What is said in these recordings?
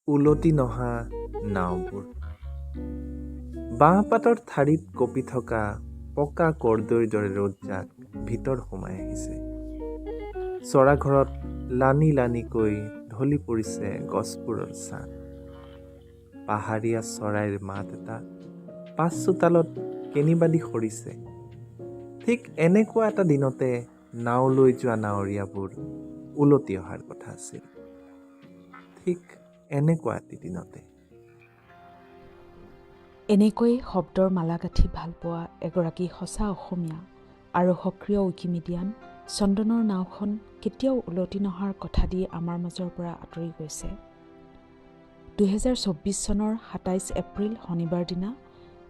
উলটি নহা নাওবোৰ বাঁহপাতৰ ঠাৰিত কঁপি থকা পকা কৰ্দৈৰ দৰে ৰ'দজাক ভিতৰ সোমাই আহিছে। চৰাঘৰত লানি লানিকৈ ঢলি পৰিছে গছবোৰৰ ছাঁ। পাহাৰীয়া চৰাইৰ মাত এটা পাছ চোতালত কেনিবাদি সৰিছে। ঠিক এনেকুৱা এটা দিনতে নাও লৈ যোৱা নাৱৰীয়াবোৰ উলটি অহাৰ কথা আছিল। ঠিক এনেকুৱা এটি দিনতে এনেকৈ শব্দৰ মালা গাঁঠি ভাল পোৱা এগৰাকী সঁচা অসমীয়া আৰু সক্ৰিয় উইকিমিডিয়ান চন্দনৰ নাওখন কেতিয়াও উলটি নহাৰ কথা দি আমাৰ মাজৰ পৰা আঁতৰি গৈছে। 2024 চনৰ 27 এপ্ৰিল শনিবাৰ দিনা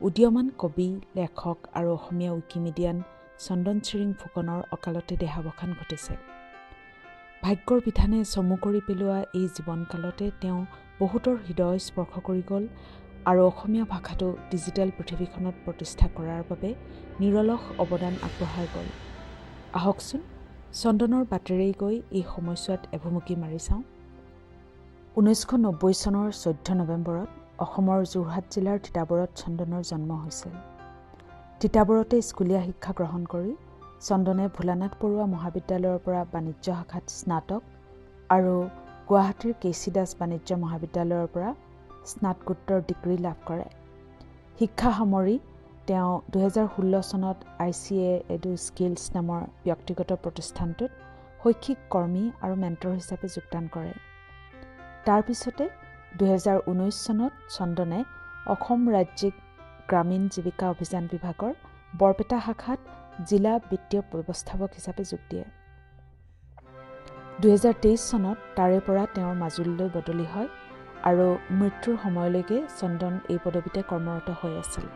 উদীয়মান কবি, লেখক আৰু অসমীয়া উইকিমিডিয়ান চন্দন চিৰিং ফুকনৰ অকালতে দেহাৱসান ঘটিছে। ভাগ্যৰ বিধানে চমু কৰি পেলোৱা এই জীৱনকালতে তেওঁ বহুতৰ হৃদয় স্পৰ্শ কৰি গ'ল আৰু অসমীয়া ভাষাটো ডিজিটেল পৃথিৱীখনত প্ৰতিষ্ঠা কৰাৰ বাবে নিৰলস অৱদান আগবঢ়াই গ'ল। আহকচোন চন্দনৰ বাটেৰেই গৈ এই সময়ছোৱাত এভুমুকি মাৰি চাওঁ। 1990 চনৰ 14 নৱেম্বৰত অসমৰ যোৰহাট জিলাৰ তিতাবৰত চন্দনৰ জন্ম হৈছিল। তিতাবৰতে স্কুলীয়া শিক্ষা গ্ৰহণ কৰি চন্দনে ভোলানাথ বৰুৱা মহাবিদ্যালয়ৰ পৰা বাণিজ্য শাখাত স্নাতক আৰু গুৱাহাটীৰ কেচি দাস বাণিজ্য মহাবিদ্যালয়ৰ পৰা স্নাতকোত্তৰ ডিগ্ৰী লাভ কৰে। শিক্ষা সামৰি তেওঁ 2016 চনত ICA এডু স্কিলছ নামৰ ব্যক্তিগত প্ৰতিষ্ঠানটোত শৈক্ষিক কৰ্মী আৰু মেণ্টৰ হিচাপে যোগদান কৰে। তাৰ পিছতে 2019 চনত চন্দনে অসম ৰাজ্যিক গ্ৰামীণ জীৱিকা অভিযান বিভাগৰ বৰপেটা শাখাত জিলা বিত্তীয় ব্যৱস্থাপক হিচাপে যোগ দিয়ে। 2023 চনত তাৰে পৰা তেওঁৰ মাজুলীলৈ বদলি হয় আৰু মৃত্যুৰ সময়লৈকে চন্দন এই পদবীতে কৰ্মৰত হৈ আছিল।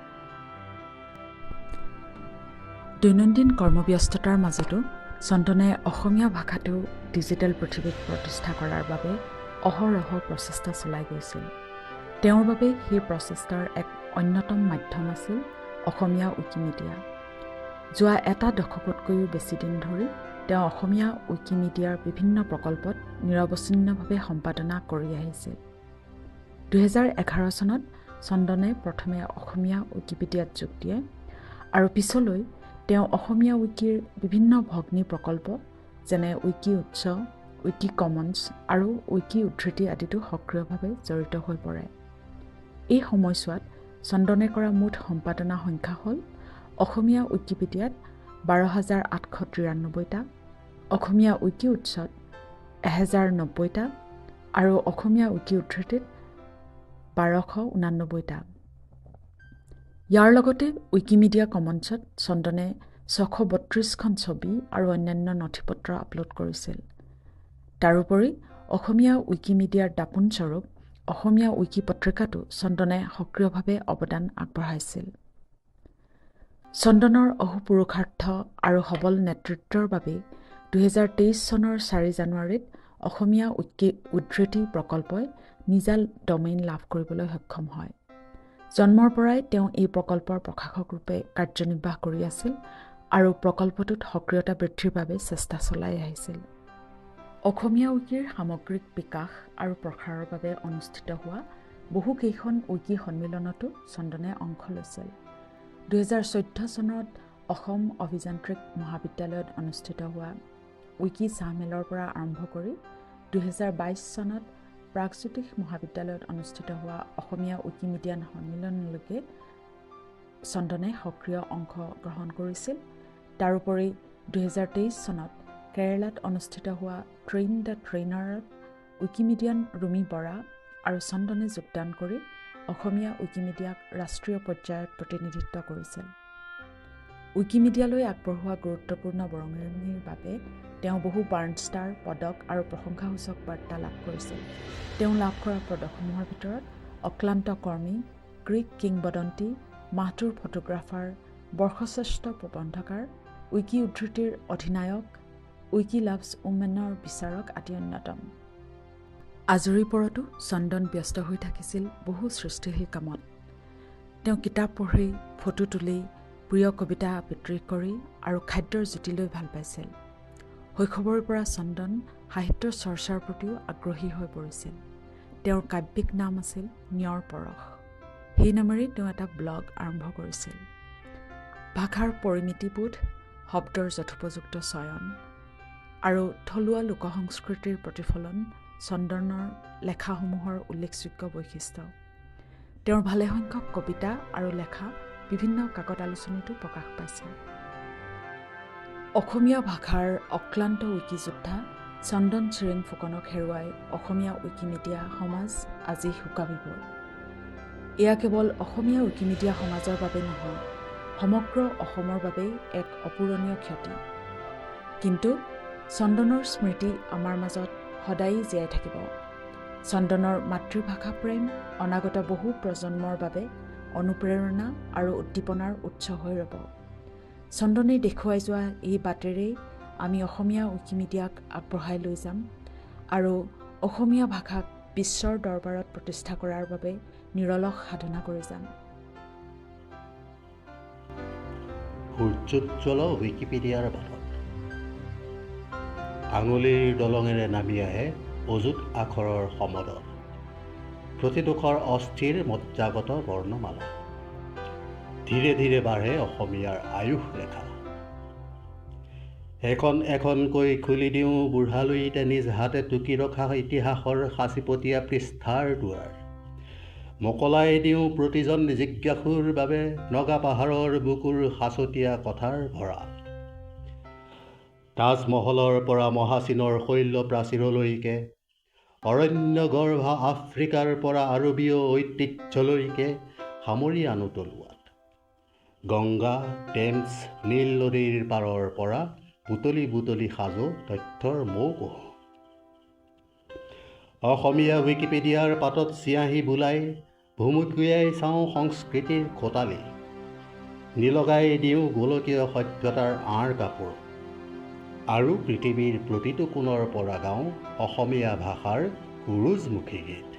দৈনন্দিন কৰ্মব্যস্ততাৰ মাজতো চন্দনে অসমীয়া ভাষাটো ডিজিটেল পৃথিৱীত প্ৰতিষ্ঠা কৰাৰ বাবে অহৰহ প্ৰচেষ্টা চলাই গৈছিল। তেওঁৰ বাবে সেই প্ৰচেষ্টাৰ এক অন্যতম মাধ্যম আছিল অসমীয়া উইকিমিডিয়া। যোৱা এটা দশকতকৈও বেছি দিন ধৰি তেওঁ অসমীয়া উইকিমিডিয়াৰ বিভিন্ন প্ৰকল্পত নিৰৱচ্ছিন্নভাৱে সম্পাদনা কৰি আহিছিল। 2011 চনত চন্দনে প্ৰথমে অসমীয়া উইকিপিডিয়াত যোগ দিয়ে আৰু পিছলৈ তেওঁ অসমীয়া উইকিৰ বিভিন্ন ভগ্নী প্ৰকল্প যেনে উইকি উৎস, উইকি কমন্স আৰু উইকি উদ্ধৃতি আদিতো সক্ৰিয়ভাৱে জড়িত হৈ পৰে। এই সময়ছোৱাত চন্দনে কৰা মুঠ সম্পাদনা সংখ্যা হ'ল অসমীয়া উইকিপিডিয়াত 12,893টা, অসমীয়া উইকি উৎসত 1090টা আৰু অসমীয়া উইকি উদ্ধৃতিত 1289টা। ইয়াৰ লগতে উইকিমিডিয়া কমন্সত চন্দনে 632খন ছবি আৰু অন্যান্য নথিপত্ৰ আপলোড কৰিছিল। তাৰোপৰি অসমীয়া উইকিমিডিয়াৰ দাপোনস্বৰূপ অসমীয়া উইকি পত্ৰিকাতো চন্দনে সক্ৰিয়ভাৱে অৱদান আগবঢ়াইছিল। চন্দনৰ অহোপুৰুষাৰ্থ আৰু সবল নেতৃত্বৰ বাবে 2023 চনৰ 4 জানুৱাৰীত অসমীয়া উইকি উদ্ধৃতি প্ৰকল্পই নিজা ডমেইন লাভ কৰিবলৈ সক্ষম হয়। জন্মৰ পৰাই তেওঁ এই প্ৰকল্পৰ প্ৰশাসক ৰূপে কাৰ্যনিৰ্বাহ কৰি আছিল আৰু প্ৰকল্পটোত সক্ৰিয়তা বৃদ্ধিৰ বাবে চেষ্টা চলাই আহিছিল। অসমীয়া উইকিৰ সামগ্ৰিক বিকাশ আৰু প্ৰসাৰৰ বাবে অনুষ্ঠিত হোৱা বহুকেইখন উইকি সন্মিলনতো চন্দনে অংশ লৈছিল। 2014 চনত অসম অভিযান্ত্ৰিক মহাবিদ্যালয়ত অনুষ্ঠিত হোৱা উইকি চাহমেলৰ পৰা আৰম্ভ কৰি 2022 চনত প্ৰাগজ্যোতিষ মহাবিদ্যালয়ত অনুষ্ঠিত হোৱা অসমীয়া উইকিমিডিয়ান সন্মিলনলৈকে চন্দনে সক্ৰিয় অংশগ্ৰহণ কৰিছিল। তাৰোপৰি 2023 চনত কেৰালাত অনুষ্ঠিত হোৱা train the ট্ৰেইনাৰত Wikimedian Rumi Bora আৰু চন্দনে যোগদান কৰি অসমীয়া উইকিমিডিয়াক ৰাষ্ট্ৰীয় পৰ্যায়ত প্ৰতিনিধিত্ব কৰিছিল। উইকিমিডিয়ালৈ আগবঢ়োৱা গুৰুত্বপূৰ্ণ বৰঙণিৰ বাবে তেওঁ বহু বাৰ্ণষ্টাৰ, পদক আৰু প্ৰশংসাসূচক বাৰ্তা লাভ কৰিছিল। তেওঁ লাভ কৰা পদকসমূহৰ ভিতৰত অক্লান্ত কৰ্মী, গ্ৰীক কিংবদন্তি, মাহতুৰ ফটোগ্ৰাফাৰ, বৰ্ষশ্ৰেষ্ঠ প্ৰবন্ধকাৰ, উইকি উদ্ধৃতিৰ অধিনায়ক, উইকি লাভছ উমেনৰ বিচাৰক আদি অন্যতম। আজৰি পৰতো চন্দন ব্যস্ত হৈ থাকিছিল বহু সৃষ্টিশীল কামত। তেওঁ কিতাপ পঢ়ি, ফটো তুলি, প্ৰিয় কবিতা আবৃত্তি কৰি আৰু খাদ্যৰ জুতি লৈ ভাল পাইছিল। শৈশৱৰ পৰা চন্দন সাহিত্যৰ চৰ্চাৰ প্ৰতিও আগ্ৰহী হৈ পৰিছিল। তেওঁৰ কাব্যিক নাম আছিল নিয়ৰ পৰশ। সেই নামেৰে তেওঁ এটা ব্লগ আৰম্ভ কৰিছিল। ভাষাৰ পৰিমিতিবোধ, শব্দৰ যথোপযুক্ত চয়ন আৰু থলুৱা লোকসংস্কৃতিৰ প্ৰতিফলন চন্দনৰ লেখাসমূহৰ উল্লেখযোগ্য বৈশিষ্ট্য। তেওঁৰ ভালেসংখ্যক কবিতা আৰু লেখা বিভিন্ন কাকত আলোচনীতো প্ৰকাশ পাইছে। অসমীয়া ভাষাৰ অক্লান্ত উইকিযোদ্ধা চন্দন চিৰিং ফুকনক হেৰুৱাই অসমীয়া উইকিমিডিয়া সমাজ আজি শোকাবিভোৰ। এয়া কেৱল অসমীয়া উইকিমিডিয়া সমাজৰ বাবে নহয়, সমগ্ৰ অসমৰ বাবেই এক অপূৰণীয় ক্ষতি। কিন্তু চন্দনৰ স্মৃতি আমাৰ মাজত সদায়েই জীয়াই থাকিব। চন্দনৰ মাতৃভাষা প্ৰেম অনাগত বহু প্ৰজন্মৰ বাবে অনুপ্ৰেৰণা আৰু উদ্দীপনাৰ উৎস হৈ ৰ'ব। চন্দনে দেখুৱাই যোৱা এই বাটেৰেই আমি অসমীয়া উইকিমিডিয়াক আগবঢ়াই লৈ যাম আৰু অসমীয়া ভাষাক বিশ্বৰ দৰবাৰত প্ৰতিষ্ঠা কৰাৰ বাবে নিৰলস সাধনা কৰি যাম। সূৰ্যোজ্জ্বল উইকিপিডিয়াৰ বাটত আঙুলিৰ দলঙেৰে নামি আহে অযুত আখৰৰ সমদল, প্ৰতিটোকৰ অস্থিৰ মজ্জাগত বৰ্ণমালা। ধীৰে ধীৰে বাঢ়ে অসমীয়াৰ আয়ুস ৰেখা। এখন এখনকৈ খুলি দিওঁ বুঢ়ালুইতে নিজ হাতে টুকি ৰখা ইতিহাসৰ সাঁচিপতীয়া পৃষ্ঠাৰ দুৱাৰ। মোকলাই দিওঁ প্ৰতিজন জিজ্ঞাসুৰ বাবে নগা পাহাৰৰ বুকুৰ সাঁচতীয়া কথাৰ ভঁৰাল। তাজমহলৰ পৰা মহাচীনৰ শৈল প্ৰাচীৰলৈকে, অৰণ্যগৰ্ভা আফ্ৰিকাৰ পৰা আৰবীয় ঐতিহ্যলৈকে সামৰি আনো তলুৱাত। গংগা, টেমছ, নীল নদীৰ পাৰৰ পৰা বুটলি বুটলি সাজো তথ্যৰ মৌকোহ। অসমীয়া উইকিপিডিয়াৰ পাতত চিয়াঁহী বোলাই ভুমুকিয়াই চাওঁ সংস্কৃতিৰ খোটালি। নিলগাই দিওঁ গোলকীয় সভ্যতাৰ আঁৰ কাপোৰ আৰু পৃথিৱীৰ প্ৰতিটো কোণৰ পৰা গাওঁ অসমীয়া ভাষাৰ সুৰুজমুখী গীত।